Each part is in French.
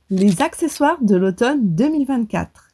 Les accessoires de l'automne 2024.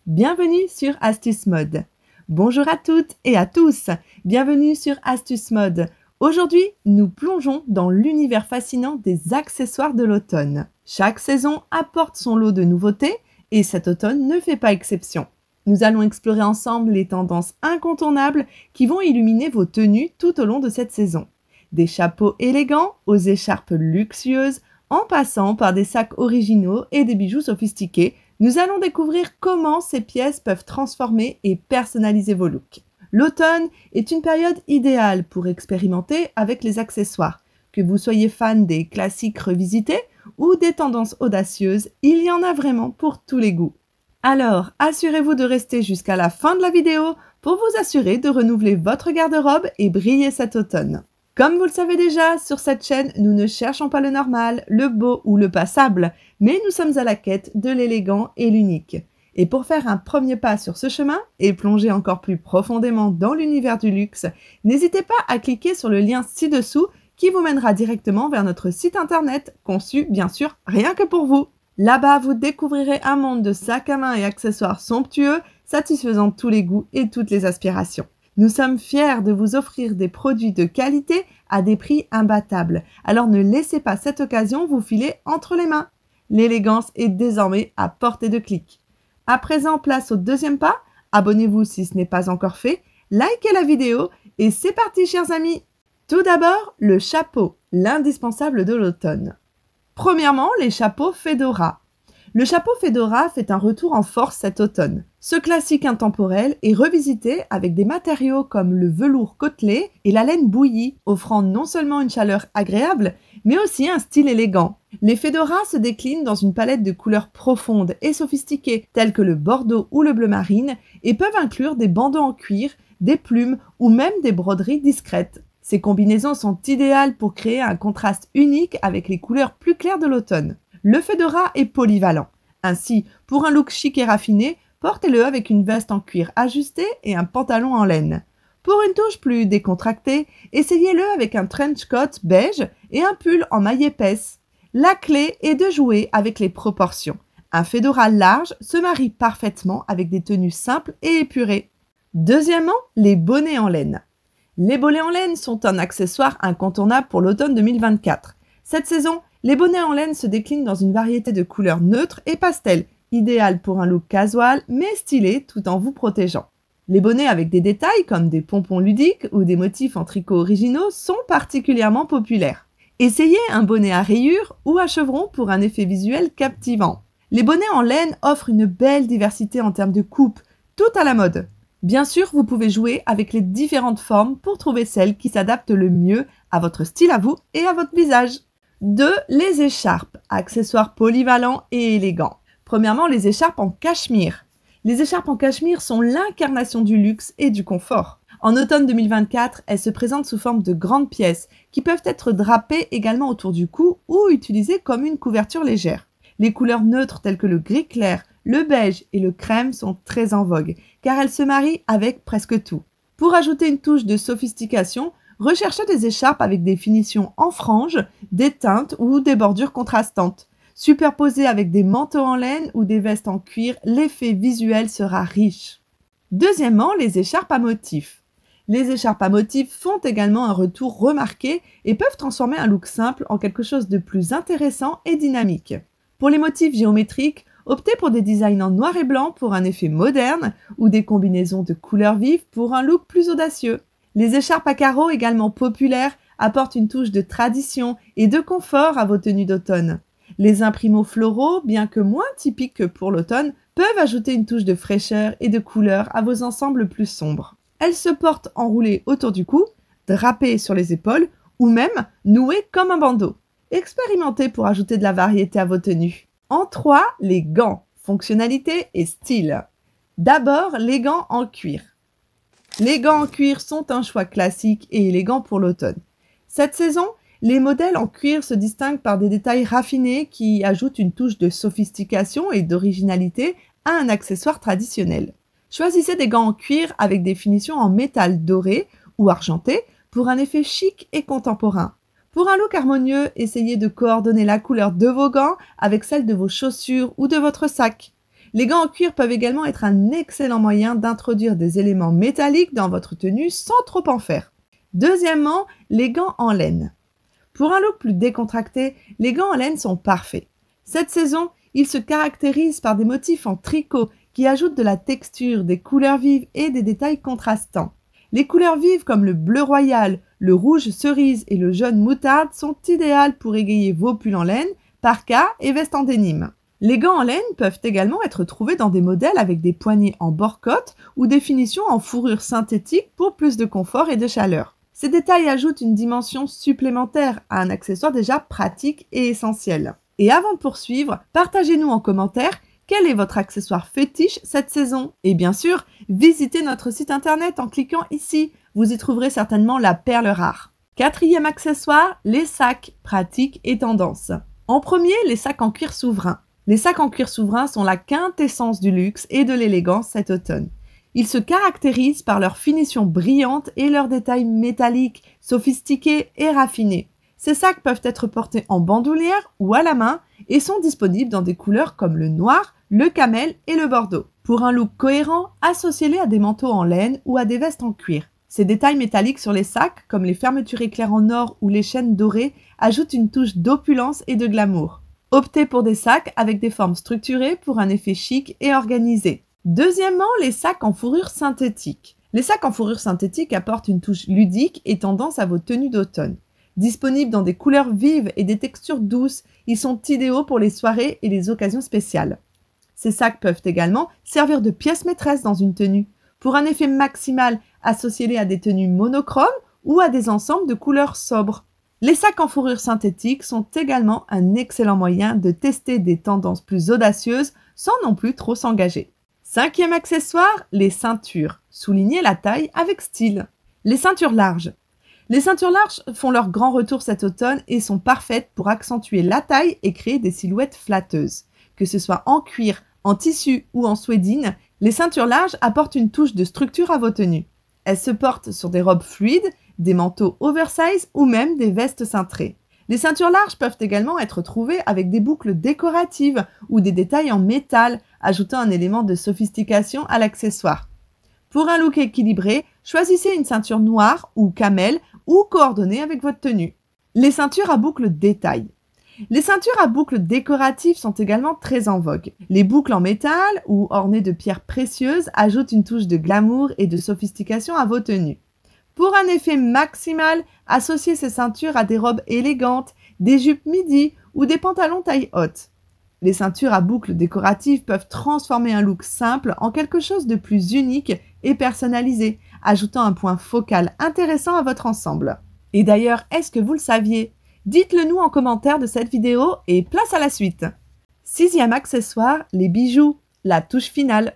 Bienvenue sur Astuce Mode. Bonjour à toutes et à tous. Bienvenue sur Astuce Mode. Aujourd'hui, nous plongeons dans l'univers fascinant des accessoires de l'automne. Chaque saison apporte son lot de nouveautés et cet automne ne fait pas exception. Nous allons explorer ensemble les tendances incontournables qui vont illuminer vos tenues tout au long de cette saison. Des chapeaux élégants aux écharpes luxueuses, en passant par des sacs originaux et des bijoux sophistiqués, nous allons découvrir comment ces pièces peuvent transformer et personnaliser vos looks. L'automne est une période idéale pour expérimenter avec les accessoires. Que vous soyez fan des classiques revisités ou des tendances audacieuses, il y en a vraiment pour tous les goûts. Alors, assurez-vous de rester jusqu'à la fin de la vidéo pour vous assurer de renouveler votre garde-robe et briller cet automne. Comme vous le savez déjà, sur cette chaîne, nous ne cherchons pas le normal, le beau ou le passable, mais nous sommes à la quête de l'élégant et l'unique. Et pour faire un premier pas sur ce chemin et plonger encore plus profondément dans l'univers du luxe, n'hésitez pas à cliquer sur le lien ci-dessous qui vous mènera directement vers notre site internet, conçu bien sûr rien que pour vous. Là-bas, vous découvrirez un monde de sacs à main et accessoires somptueux, satisfaisant tous les goûts et toutes les aspirations. Nous sommes fiers de vous offrir des produits de qualité à des prix imbattables. Alors ne laissez pas cette occasion vous filer entre les mains. L'élégance est désormais à portée de clic. À présent, place au deuxième pas. Abonnez-vous si ce n'est pas encore fait. Likez la vidéo et c'est parti, chers amis. Tout d'abord, le chapeau, l'indispensable de l'automne. Premièrement, les chapeaux Fedora. Le chapeau Fedora fait un retour en force cet automne. Ce classique intemporel est revisité avec des matériaux comme le velours côtelé et la laine bouillie, offrant non seulement une chaleur agréable, mais aussi un style élégant. Les fedoras se déclinent dans une palette de couleurs profondes et sophistiquées, telles que le bordeaux ou le bleu marine, et peuvent inclure des bandeaux en cuir, des plumes ou même des broderies discrètes. Ces combinaisons sont idéales pour créer un contraste unique avec les couleurs plus claires de l'automne. Le fedora est polyvalent. Ainsi, pour un look chic et raffiné, portez-le avec une veste en cuir ajustée et un pantalon en laine. Pour une touche plus décontractée, essayez-le avec un trench coat beige et un pull en maille épaisse. La clé est de jouer avec les proportions. Un fedora large se marie parfaitement avec des tenues simples et épurées. Deuxièmement, les bonnets en laine. Les bonnets en laine sont un accessoire incontournable pour l'automne 2024. Cette saison, les bonnets en laine se déclinent dans une variété de couleurs neutres et pastel, idéal pour un look casual mais stylé tout en vous protégeant. Les bonnets avec des détails comme des pompons ludiques ou des motifs en tricot originaux sont particulièrement populaires. Essayez un bonnet à rayures ou à chevrons pour un effet visuel captivant. Les bonnets en laine offrent une belle diversité en termes de coupe, tout à la mode. Bien sûr, vous pouvez jouer avec les différentes formes pour trouver celle qui s'adapte le mieux à votre style à vous et à votre visage. 2. Les écharpes, accessoires polyvalents et élégants. Premièrement, les écharpes en cachemire. Les écharpes en cachemire sont l'incarnation du luxe et du confort. En automne 2024, elles se présentent sous forme de grandes pièces qui peuvent être drapées également autour du cou ou utilisées comme une couverture légère. Les couleurs neutres telles que le gris clair, le beige et le crème sont très en vogue, car elles se marient avec presque tout. Pour ajouter une touche de sophistication, recherchez des écharpes avec des finitions en franges, des teintes ou des bordures contrastantes. Superposées avec des manteaux en laine ou des vestes en cuir, l'effet visuel sera riche. Deuxièmement, les écharpes à motifs. Les écharpes à motifs font également un retour remarqué et peuvent transformer un look simple en quelque chose de plus intéressant et dynamique. Pour les motifs géométriques, optez pour des designs en noir et blanc pour un effet moderne ou des combinaisons de couleurs vives pour un look plus audacieux. Les écharpes à carreaux, également populaires, apportent une touche de tradition et de confort à vos tenues d'automne. Les imprimos floraux, bien que moins typiques que pour l'automne, peuvent ajouter une touche de fraîcheur et de couleur à vos ensembles plus sombres. Elles se portent enroulées autour du cou, drapées sur les épaules ou même nouées comme un bandeau. Expérimentez pour ajouter de la variété à vos tenues. En 3, les gants, fonctionnalité et style. D'abord, les gants en cuir. Les gants en cuir sont un choix classique et élégant pour l'automne. Cette saison, les modèles en cuir se distinguent par des détails raffinés qui ajoutent une touche de sophistication et d'originalité à un accessoire traditionnel. Choisissez des gants en cuir avec des finitions en métal doré ou argenté pour un effet chic et contemporain. Pour un look harmonieux, essayez de coordonner la couleur de vos gants avec celle de vos chaussures ou de votre sac. Les gants en cuir peuvent également être un excellent moyen d'introduire des éléments métalliques dans votre tenue sans trop en faire. Deuxièmement, les gants en laine. Pour un look plus décontracté, les gants en laine sont parfaits. Cette saison, ils se caractérisent par des motifs en tricot qui ajoutent de la texture, des couleurs vives et des détails contrastants. Les couleurs vives comme le bleu royal, le rouge cerise et le jaune moutarde sont idéales pour égayer vos pulls en laine, parkas et vestes en dénime. Les gants en laine peuvent également être trouvés dans des modèles avec des poignées en bord-côte ou des finitions en fourrure synthétique pour plus de confort et de chaleur. Ces détails ajoutent une dimension supplémentaire à un accessoire déjà pratique et essentiel. Et avant de poursuivre, partagez-nous en commentaire quel est votre accessoire fétiche cette saison. Et bien sûr, visitez notre site internet en cliquant ici. Vous y trouverez certainement la perle rare. Quatrième accessoire, les sacs pratiques et tendance. En premier, les sacs en cuir souverain. Les sacs en cuir souverain sont la quintessence du luxe et de l'élégance cet automne. Ils se caractérisent par leur finition brillante et leurs détails métalliques, sophistiqués et raffinés. Ces sacs peuvent être portés en bandoulière ou à la main et sont disponibles dans des couleurs comme le noir, le camel et le bordeaux. Pour un look cohérent, associez-les à des manteaux en laine ou à des vestes en cuir. Ces détails métalliques sur les sacs, comme les fermetures éclairs en or ou les chaînes dorées, ajoutent une touche d'opulence et de glamour. Optez pour des sacs avec des formes structurées pour un effet chic et organisé. Deuxièmement, les sacs en fourrure synthétique. Les sacs en fourrure synthétique apportent une touche ludique et tendance à vos tenues d'automne. Disponibles dans des couleurs vives et des textures douces, ils sont idéaux pour les soirées et les occasions spéciales. Ces sacs peuvent également servir de pièce maîtresse dans une tenue. Pour un effet maximal, associez-les à des tenues monochromes ou à des ensembles de couleurs sobres. Les sacs en fourrure synthétique sont également un excellent moyen de tester des tendances plus audacieuses sans non plus trop s'engager. Cinquième accessoire, les ceintures. Soulignez la taille avec style. Les ceintures larges. Les ceintures larges font leur grand retour cet automne et sont parfaites pour accentuer la taille et créer des silhouettes flatteuses. Que ce soit en cuir, en tissu ou en suédine, les ceintures larges apportent une touche de structure à vos tenues. Elles se portent sur des robes fluides, des manteaux oversize ou même des vestes cintrées. Les ceintures larges peuvent également être trouvées avec des boucles décoratives ou des détails en métal, ajoutant un élément de sophistication à l'accessoire. Pour un look équilibré, choisissez une ceinture noire ou camel ou coordonnée avec votre tenue. Les ceintures à boucles détail. Les ceintures à boucles décoratives sont également très en vogue. Les boucles en métal ou ornées de pierres précieuses ajoutent une touche de glamour et de sophistication à vos tenues. Pour un effet maximal, associez ces ceintures à des robes élégantes, des jupes midi ou des pantalons taille haute. Les ceintures à boucles décoratives peuvent transformer un look simple en quelque chose de plus unique et personnalisé, ajoutant un point focal intéressant à votre ensemble. Et d'ailleurs, est-ce que vous le saviez ? Dites-le nous en commentaire de cette vidéo et place à la suite. Sixième accessoire, les bijoux, la touche finale.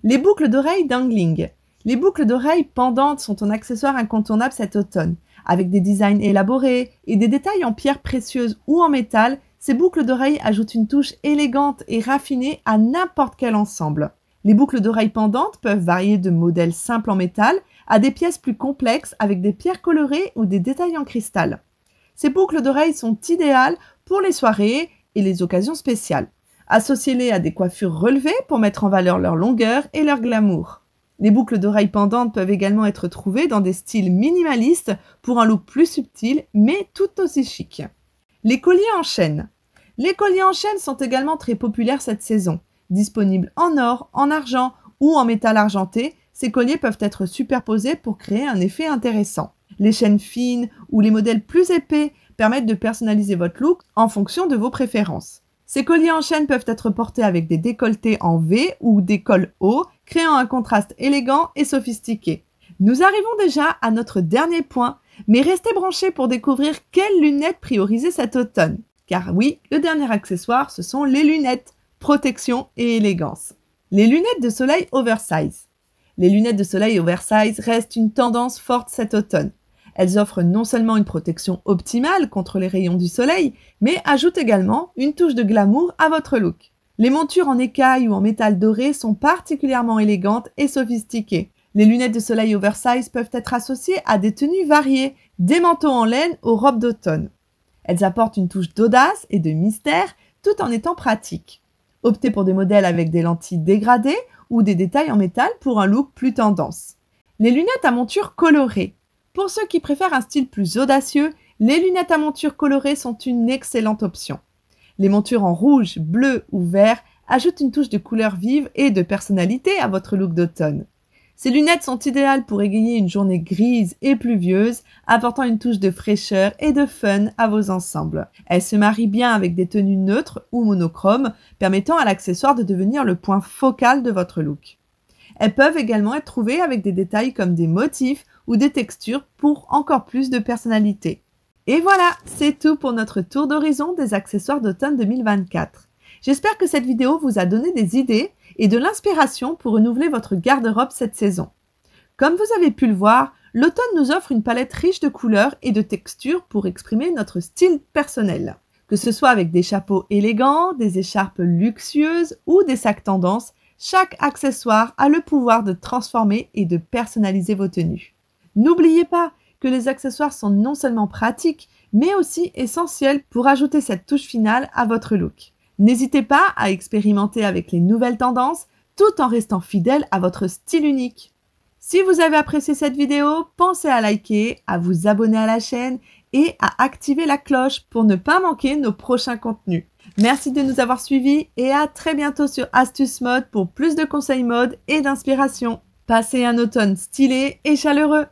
Les boucles d'oreilles dangling. Les boucles d'oreilles pendantes sont un accessoire incontournable cet automne. Avec des designs élaborés et des détails en pierres précieuses ou en métal, ces boucles d'oreilles ajoutent une touche élégante et raffinée à n'importe quel ensemble. Les boucles d'oreilles pendantes peuvent varier de modèles simples en métal à des pièces plus complexes avec des pierres colorées ou des détails en cristal. Ces boucles d'oreilles sont idéales pour les soirées et les occasions spéciales. Associez-les à des coiffures relevées pour mettre en valeur leur longueur et leur glamour. Les boucles d'oreilles pendantes peuvent également être trouvées dans des styles minimalistes pour un look plus subtil mais tout aussi chic. Les colliers en chaîne. Les colliers en chaîne sont également très populaires cette saison. Disponibles en or, en argent ou en métal argenté, ces colliers peuvent être superposés pour créer un effet intéressant. Les chaînes fines ou les modèles plus épais permettent de personnaliser votre look en fonction de vos préférences. Ces colliers en chaîne peuvent être portés avec des décolletés en V ou des cols hauts, créant un contraste élégant et sophistiqué. Nous arrivons déjà à notre dernier point, mais restez branchés pour découvrir quelles lunettes prioriser cet automne. Car oui, le dernier accessoire, ce sont les lunettes, protection et élégance. Les lunettes de soleil oversize. Les lunettes de soleil oversize restent une tendance forte cet automne. Elles offrent non seulement une protection optimale contre les rayons du soleil, mais ajoutent également une touche de glamour à votre look. Les montures en écaille ou en métal doré sont particulièrement élégantes et sophistiquées. Les lunettes de soleil oversize peuvent être associées à des tenues variées, des manteaux en laine aux robes d'automne. Elles apportent une touche d'audace et de mystère tout en étant pratiques. Optez pour des modèles avec des lentilles dégradées ou des détails en métal pour un look plus tendance. Les lunettes à monture colorée. Pour ceux qui préfèrent un style plus audacieux, les lunettes à monture colorée sont une excellente option. Les montures en rouge, bleu ou vert ajoutent une touche de couleur vive et de personnalité à votre look d'automne. Ces lunettes sont idéales pour égayer une journée grise et pluvieuse, apportant une touche de fraîcheur et de fun à vos ensembles. Elles se marient bien avec des tenues neutres ou monochromes, permettant à l'accessoire de devenir le point focal de votre look. Elles peuvent également être trouvées avec des détails comme des motifs ou des textures pour encore plus de personnalité. Et voilà, c'est tout pour notre tour d'horizon des accessoires d'automne 2024. J'espère que cette vidéo vous a donné des idées et de l'inspiration pour renouveler votre garde-robe cette saison. Comme vous avez pu le voir, l'automne nous offre une palette riche de couleurs et de textures pour exprimer notre style personnel. Que ce soit avec des chapeaux élégants, des écharpes luxueuses ou des sacs tendance, chaque accessoire a le pouvoir de transformer et de personnaliser vos tenues. N'oubliez pas que les accessoires sont non seulement pratiques, mais aussi essentiels pour ajouter cette touche finale à votre look. N'hésitez pas à expérimenter avec les nouvelles tendances, tout en restant fidèle à votre style unique. Si vous avez apprécié cette vidéo, pensez à liker, à vous abonner à la chaîne et à activer la cloche pour ne pas manquer nos prochains contenus. Merci de nous avoir suivis et à très bientôt sur Astuce Mode pour plus de conseils mode et d'inspiration. Passez un automne stylé et chaleureux!